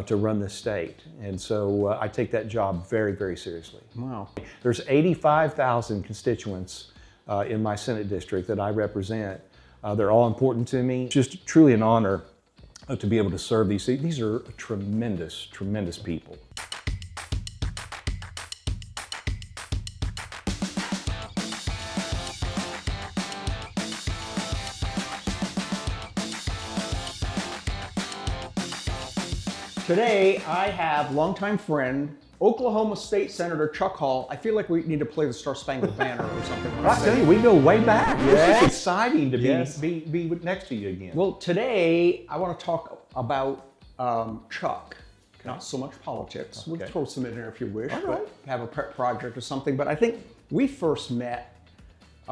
to run this state. And so I take that job very, very seriously. Wow. There's 85,000 constituents in my Senate district that I represent. They're all important to me. It's just truly an honor to be able to serve these. These are tremendous, tremendous people. Today, I have longtime friend, Oklahoma State Senator Chuck Hall. I feel like we need to play the Star Spangled Banner or something. I tell you, we go way back. Yes. This is exciting to Yes. be next to you again. Well, today, I want to talk about Chuck. Not so much politics. We'll throw some in there if you wish. All right. But have a pet project or something. But I think we first met, it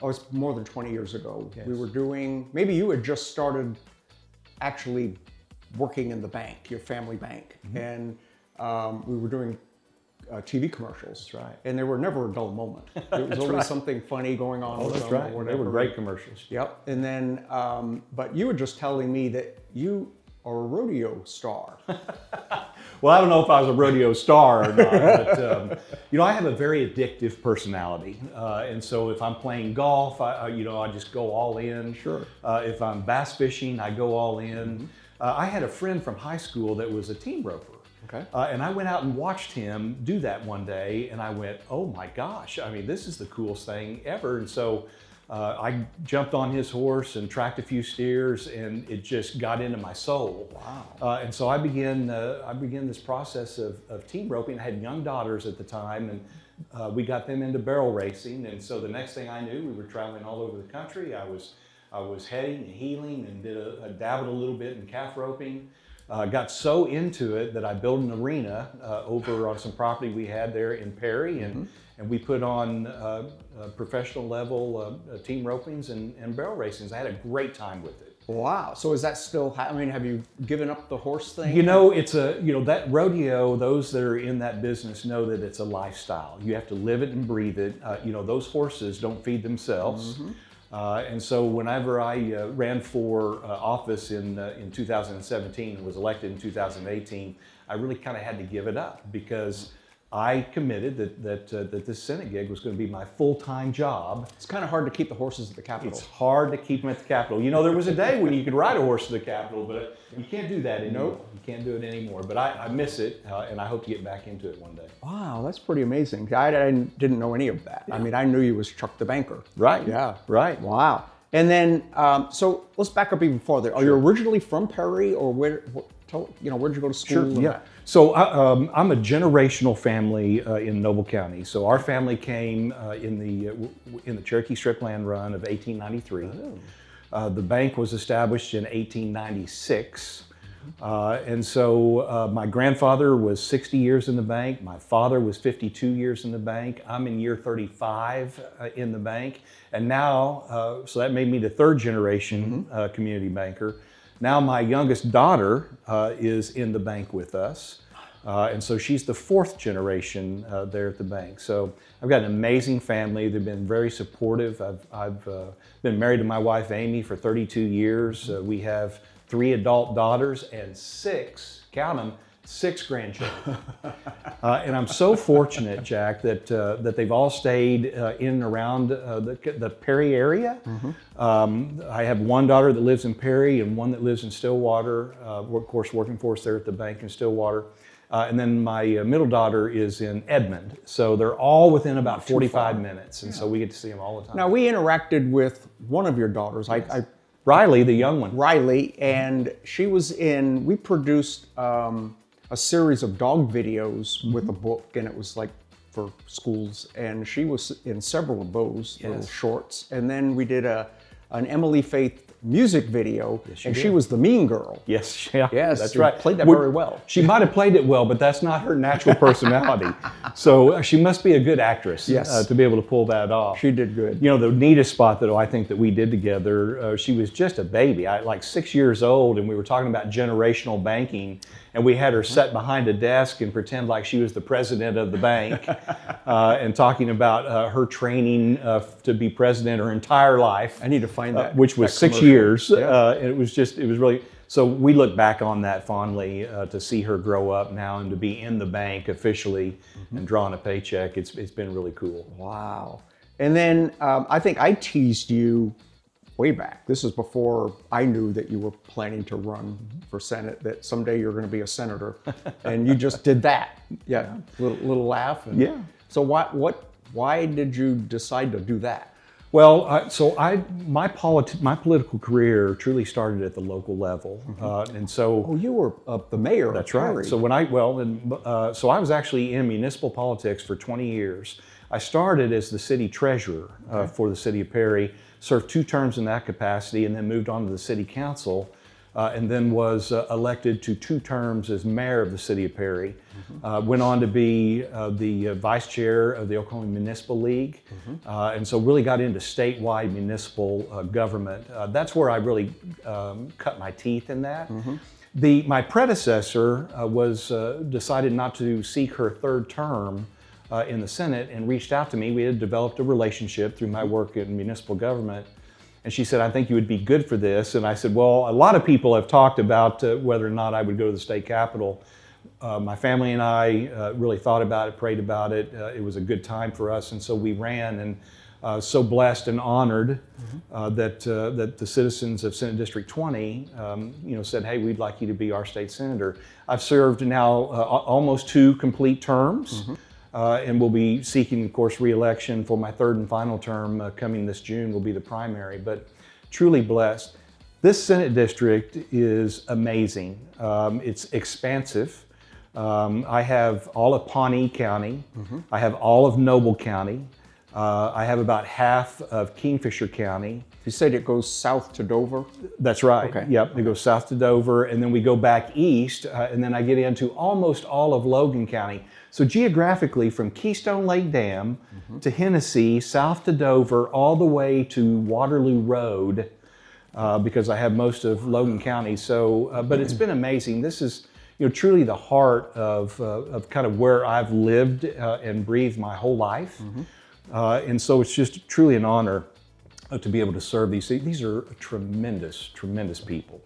was more than 20 years ago. Yes. We were doing, maybe you had just started actually working in the bank, your family bank. And we were doing TV commercials. That's right. And there were never a dull moment. There was always something funny going on. Oh, that's with them right. or They were whatever. great commercials. Yep. And then, but you were just telling me that you are a rodeo star. Well, I don't know if I was a rodeo star or not, but you know, I have a very addictive personality, and so if I'm playing golf, I just go all in. Sure. If I'm bass fishing, I go all in. I had a friend from high school that was a team roper. Okay. And I went out and watched him do that one day, and I went, "Oh my gosh! I mean, this is the coolest thing ever!" And so I jumped on his horse and tracked a few steers, and it just got into my soul. Wow. And so I began this process of team roping. I had young daughters at the time, and we got them into barrel racing. And so the next thing I knew, we were traveling all over the country. I was heading and heeling, and I dabbled a little bit in calf roping. Got so into it that I built an arena over on some property we had there in Perry, and we put on professional level team ropings and barrel racings. I had a great time with it. Wow. So is that still, I mean, have you given up the horse thing? You know, it's that rodeo, those that are in that business know that it's a lifestyle. You have to live it and breathe it. Those horses don't feed themselves. And so whenever I ran for office in 2017 and was elected in 2018, I really kind of had to give it up because I committed that this Senate gig was going to be my full-time job. It's kind of hard to keep the horses at the Capitol. It's hard to keep them at the Capitol. You know, there was a day when you could ride a horse to the Capitol, but you can't do that anymore. Nope. You can't do it anymore. But I miss it, and I hope to get back into it one day. Wow, that's pretty amazing. I didn't know any of that. Yeah. I mean, I knew you was Chuck the banker. Right. Yeah. Right. Wow. And then, so let's back up even farther. Are you originally from Perry, or where'd you go to school? Sure, yeah. So I'm a generational family in Noble County. So our family came in the Cherokee Strip Land Run of 1893. Oh. The bank was established in 1896. And so my grandfather was 60 years in the bank. My father was 52 years in the bank. I'm in year 35 in the bank. And now, so that made me the third generation community banker. Now my youngest daughter is in the bank with us. And so she's the fourth generation there at the bank. So I've got an amazing family. They've been very supportive. I've been married to my wife, Amy, for 32 years. We have 3 adult daughters and 6, count them, 6 grandchildren. And I'm so fortunate, Jack, that they've all stayed in and around the Perry area. I have one daughter that lives in Perry and one that lives in Stillwater, of course working for us there at the bank in Stillwater. And then my middle daughter is in Edmond. So they're all within about 45 minutes. And so we get to see them all the time. Now, we interacted with one of your daughters. Yes. Riley, the young one. Riley, and she was we produced a series of dog videos with a book, and it was like for schools, and she was in several of those little shorts. And then we did an Emily Faith music video, and she was the mean girl. Yes, yeah, yes, that's right. Played that very well. She might have played it well, but that's not her natural personality. So she must be a good actress to be able to pull that off. She did good. You know, the neatest spot that I think that we did together, she was just a baby, like 6 years old, and we were talking about generational banking, and we had her sit behind a desk and pretend like she was the president of the bank, and talking about her training to be president her entire life. I need to find that. Which was 6 years. And it was really, So we look back on that fondly to see her grow up now and to be in the bank officially and drawing a paycheck. It's been really cool. Wow. And then I think I teased you way back. This is before I knew that you were planning to run for Senate, that someday you're going to be a senator. And you just did that. Yeah. Little laugh. And Yeah. So why did you decide to do that? Well, my political career truly started at the local level, and so. Oh, you were the mayor. That's right. So so I was actually in municipal politics for 20 years. I started as the city treasurer for the city of Perry, served 2 terms in that capacity, and then moved on to the city council, and then was elected to 2 terms as mayor of the city of Perry. Went on to be the vice chair of the Oklahoma Municipal League, and so really got into statewide municipal government. That's where I really cut my teeth in that. My predecessor decided not to seek her 3rd term in the Senate and reached out to me. We had developed a relationship through my work in municipal government. And she said, I think you would be good for this. And I said, well, a lot of people have talked about whether or not I would go to the state capitol. My family and I really thought about it, prayed about it. It was a good time for us. And so we ran, and so blessed and honored that the citizens of Senate District 20 said, hey, we'd like you to be our state senator. I've served now almost 2 complete terms. And we'll be seeking, of course, re-election for my 3rd and final term coming this June will be the primary, but truly blessed. This Senate district is amazing. It's expansive. I have all of Pawnee County. I have all of Noble County. I have about half of Kingfisher County. You said it goes south to Dover? That's right. Okay. Yep, it goes south to Dover, and then we go back east, and then I get into almost all of Logan County. So geographically, from Keystone Lake Dam to Hennessy, south to Dover, all the way to Waterloo Road, because I have most of Logan County. So, but it's been amazing. This is, truly the heart of kind of where I've lived and breathed my whole life. And so it's just truly an honor to be able to serve these. These are tremendous, tremendous people.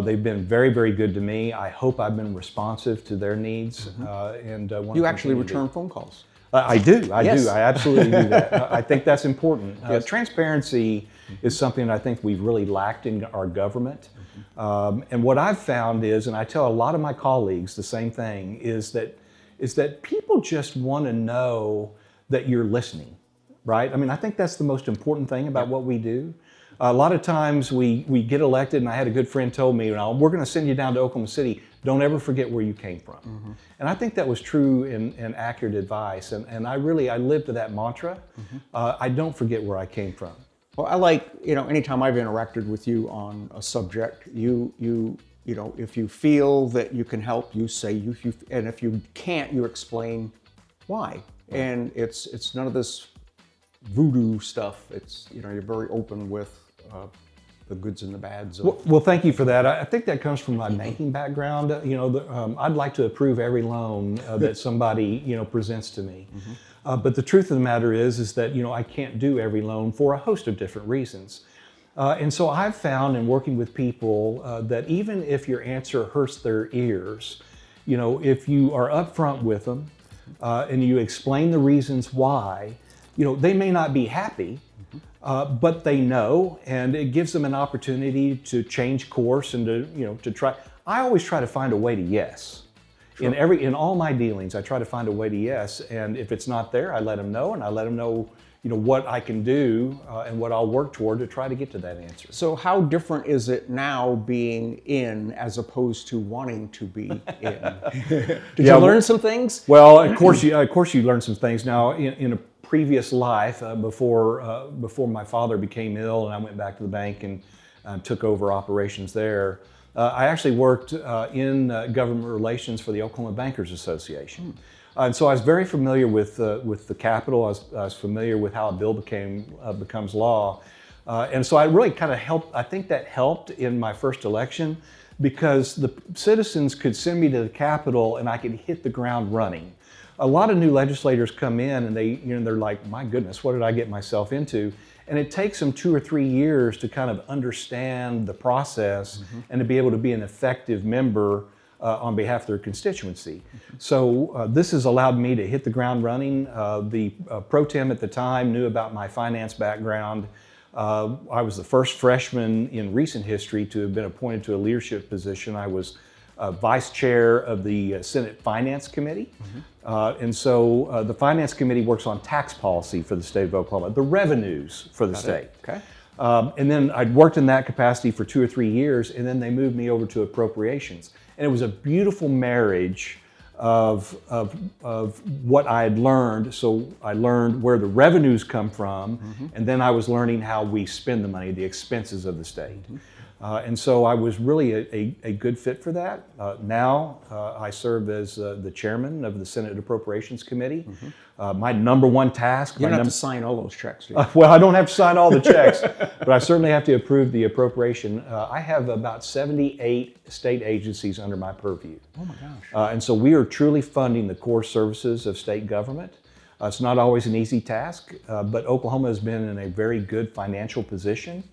They've been very, very good to me. I hope I've been responsive to their needs. And you actually return phone calls. I do. I Yes. do. I absolutely do that. I think that's important. Transparency is something I think we've really lacked in our government. And what I've found is, and I tell a lot of my colleagues the same thing, is that people just want to know that you're listening, right? I mean, I think that's the most important thing about what we do. A lot of times we get elected, and I had a good friend told me, we're going to send you down to Oklahoma City. Don't ever forget where you came from. And I think that was true and accurate advice. And I live to that mantra. I don't forget where I came from. Well, I like, anytime I've interacted with you on a subject, you if you feel that you can help, you say and if you can't, you explain why. And it's none of this voodoo stuff. It's, you're very open with the goods and the bads. Well, thank you for that. I think that comes from my banking background. I'd like to approve every loan that somebody, presents to me. But the truth of the matter is that, I can't do every loan for a host of different reasons. And so I've found in working with people that even if your answer hurts their ears, if you are upfront with them and you explain the reasons why, they may not be happy, but they know, and it gives them an opportunity to change course and to try. I always try to find a way to yes. Sure. In all my dealings, I try to find a way to yes, and if it's not there, I let them know, and I let them know, what I can do and what I'll work toward to try to get to that answer. So how different is it now being in as opposed to wanting to be in? Did you learn some things? Well, of course you learn some things. Now, in a previous life, before my father became ill and I went back to the bank and took over operations there, I actually worked in government relations for the Oklahoma Bankers Association. And so I was very familiar with the Capitol. I was familiar with how a bill becomes law. And so I really kind of helped. I think that helped in my first election because the citizens could send me to the Capitol and I could hit the ground running. A lot of new legislators come in and they're like, my goodness, what did I get myself into? And it takes them 2 or 3 years to kind of understand the process and to be able to be an effective member on behalf of their constituency. So this has allowed me to hit the ground running. The pro tem at the time knew about my finance background. I was the first freshman in recent history to have been appointed to a leadership position. I was vice chair of the Senate Finance Committee. And so the Finance Committee works on tax policy for the state of Oklahoma, the revenues for the state. Okay. And then I'd worked in that capacity for 2 or 3 years, and then they moved me over to appropriations. And it was a beautiful marriage of what I had learned. So I learned where the revenues come from, and then I was learning how we spend the money, the expenses of the state. And so I was really a good fit for that. Now I serve as the chairman of the Senate Appropriations Committee. My number one task— You don't have to sign all those checks, do you? well, I don't have to sign all the checks, but I certainly have to approve the appropriation. I have about 78 state agencies under my purview. Oh my gosh. And so we are truly funding the core services of state government. It's not always an easy task, but Oklahoma has been in a very good financial position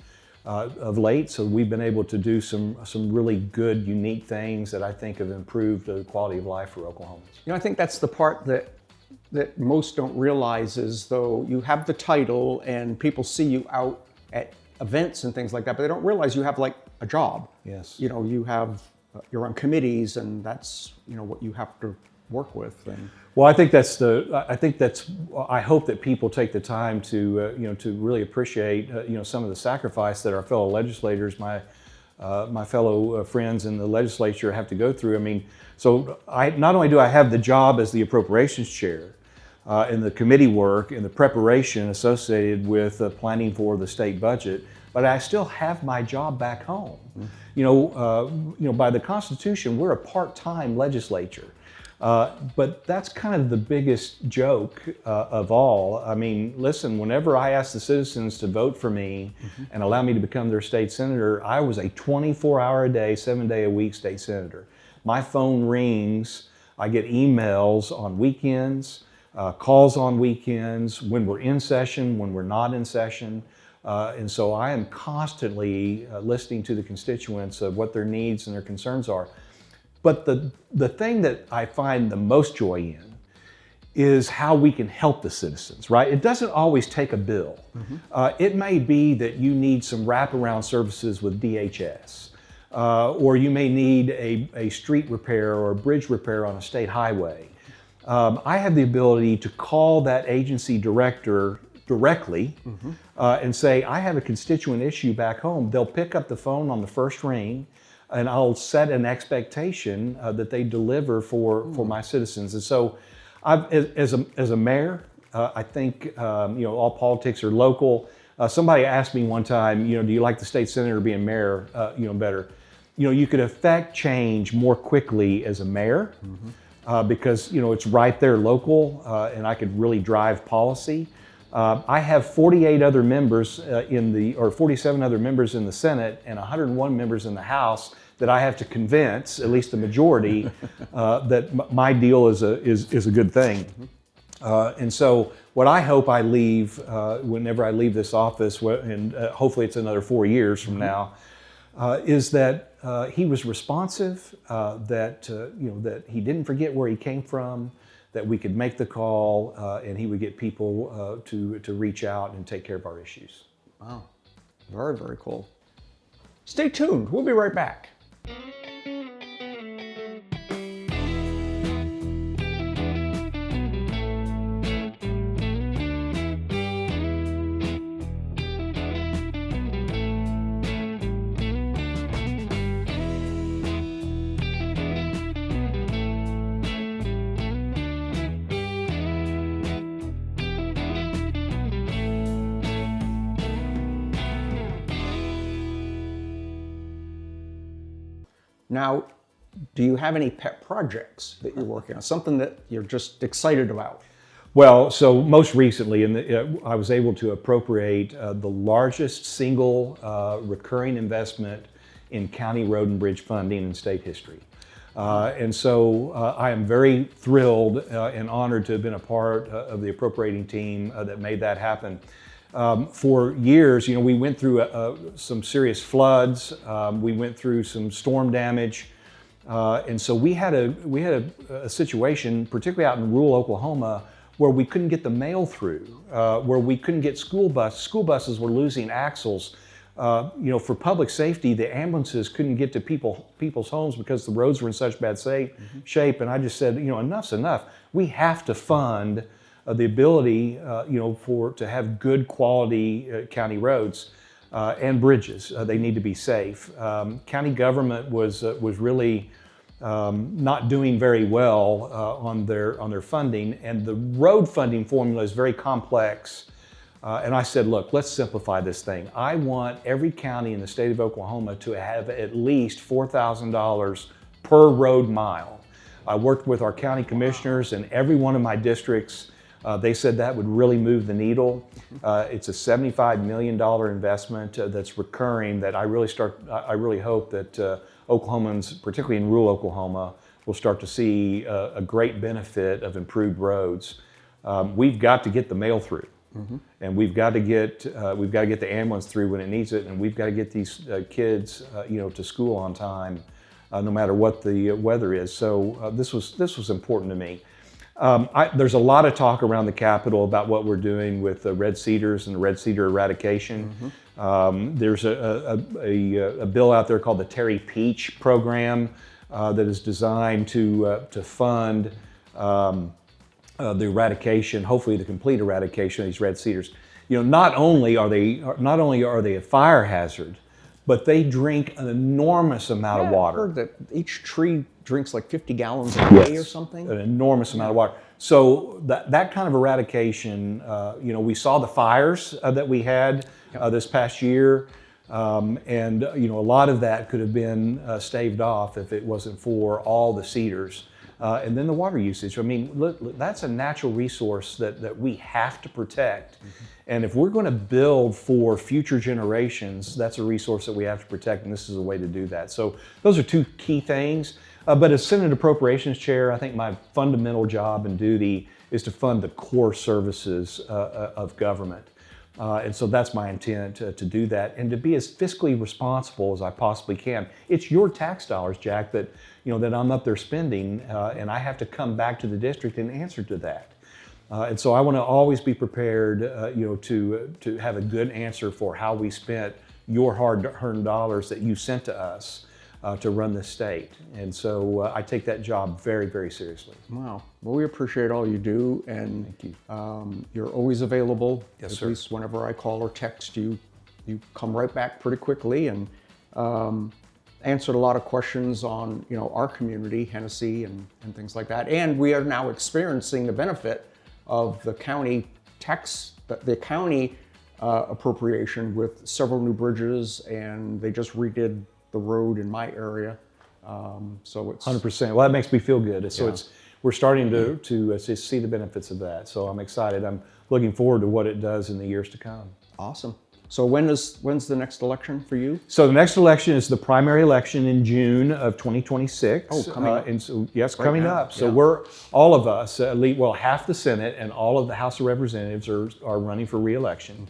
of late, so we've been able to do some really good, unique things that I think have improved the quality of life for Oklahomans. You know, I think that's the part that most don't realize is, though you have the title and people see you out at events and things like that, but they don't realize you have like a job. Yes. You know, you have, you're on committees, and that's, you know, what you have to work with. And Well, I hope that people take the time to, to really appreciate, some of the sacrifice that our fellow legislators, my fellow friends in the legislature have to go through. I mean, so not only do I have the job as the appropriations chair, and the committee work and the preparation associated with planning for the state budget, but I still have my job back home. By the Constitution, we're a part-time legislature. But that's kind of the biggest joke of all. I mean, listen, whenever I asked the citizens to vote for me and allow me to become their state senator, I was a 24-hour-a-day, 7-day-a-week state senator. My phone rings, I get emails on weekends, calls on weekends, when we're in session, when we're not in session. And so I am constantly listening to the constituents of what their needs and their concerns are. But the thing that I find the most joy in is how we can help the citizens, right? It doesn't always take a bill. It may be that you need some wraparound services with DHS, or you may need a street repair or a bridge repair on a state highway. I have the ability to call that agency director directly and say, I have a constituent issue back home. They'll pick up the phone on the first ring, and I'll set an expectation that they deliver for my citizens. And so, as a mayor, I think all politics are local. Somebody asked me one time, do you like the state senator being mayor, better? You could affect change more quickly as a mayor because it's right there local, and I could really drive policy. I have 48 other members 47 other members in the Senate and 101 members in the House that I have to convince, at least the majority, that my deal is a good thing. And so what I hope I leave, whenever I leave this office, and hopefully it's another 4 years from now, is that he was responsive, that he didn't forget where he came from, that we could make the call, and he would get people to reach out and take care of our issues. Wow, very, very cool. Stay tuned, we'll be right back. Now, do you have any pet projects that you're working on? Something that you're just excited about? Well, so most recently, I was able to appropriate the largest single recurring investment in county road and bridge funding in state history. And so I am very thrilled and honored to have been a part of the appropriating team that made that happen. For years, we went through some serious floods. We went through some storm damage. And so we had a situation, particularly out in rural Oklahoma, where we couldn't get the mail through, where we couldn't get school buses were losing axles. For public safety, the ambulances couldn't get to people's homes because the roads were in such bad shape. And I just said, enough's enough. We have to fund the ability, to have good quality county roads and bridges. They need to be safe. County government was really not doing very well on their funding, and the road funding formula is very complex. And I said, look, let's simplify this thing. I want every county in the state of Oklahoma to have at least $4,000 per road mile. I worked with our county commissioners in every one of my districts. They said that would really move the needle. It's a $75 million investment that's recurring that I really hope that Oklahomans, particularly in rural Oklahoma, will start to see a great benefit of improved roads. We've got to get the mail through. And we've got to get the ambulance through when it needs it, and we've got to get these kids to school on time, no matter what the weather is. So this was important to me. There's a lot of talk around the Capitol about what we're doing with the red cedars and the red cedar eradication. There's a bill out there called the Terry Peach program that is designed to fund the eradication, hopefully the complete eradication of these red cedars. Not only are they a fire hazard, but they drink an enormous amount of water. I heard that each tree drinks like 50 gallons a day or something. An enormous amount of water. So that kind of eradication, we saw the fires that we had this past year, and a lot of that could have been staved off if it wasn't for all the cedars. And then the water usage. I mean, look, that's a natural resource that we have to protect. And if we're going to build for future generations, that's a resource that we have to protect, and this is a way to do that. So those are two key things. But as Senate Appropriations Chair, I think my fundamental job and duty is to fund the core services of government. And so that's my intent to do that and to be as fiscally responsible as I possibly can. It's your tax dollars, Jack, that I'm up there spending, and I have to come back to the district and answer to that. And so I want to always be prepared, to have a good answer for how we spent your hard-earned dollars that you sent to us to run this state. And so I take that job very, very seriously. Wow. Well, we appreciate all you do, and thank you. You're always available. Yes, At sir. least whenever I call or text you, you come right back pretty quickly, and answered a lot of questions on our community, Hennessy, and things like that. And we are now experiencing the benefit of the county the county appropriation with several new bridges, and they just redid the road in my area. So it's 100%. Well, that makes me feel good. So we're starting to see the benefits of that. So I'm excited. I'm looking forward to what it does in the years to come. Awesome. So when's the next election for you? So the next election is the primary election in June of 2026. Oh, coming up. And so, yes, Right coming now. up. So Yeah. we're, all of us, half the Senate and all of the House of Representatives are running for re-election.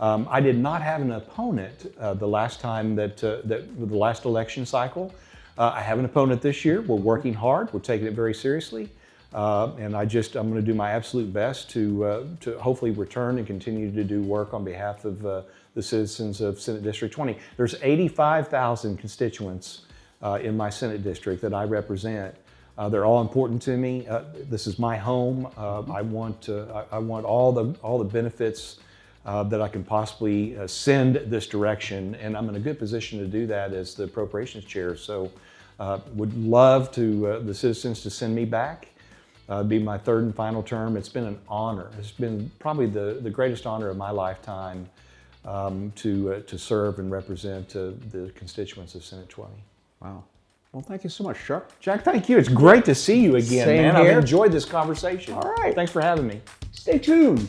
I did not have an opponent the last time the last election cycle. I have an opponent this year. We're working hard. We're taking it very seriously. And I'm going to do my absolute best to hopefully return and continue to do work on behalf of the citizens of Senate District 20. There's 85,000 constituents in my Senate district that I represent. They're all important to me. This is my home. I want all the benefits that I can possibly send this direction, and I'm in a good position to do that as the Appropriations Chair. So would love the citizens to send me back. Be my third and final term. It's been an honor. It's been probably the greatest honor of my lifetime to serve and represent the constituents of Senate 20. Wow. Well, thank you so much, Chuck. Jack, thank you. It's great to see you again, Same man. here. I've enjoyed this conversation. All right. Thanks for having me. Stay tuned.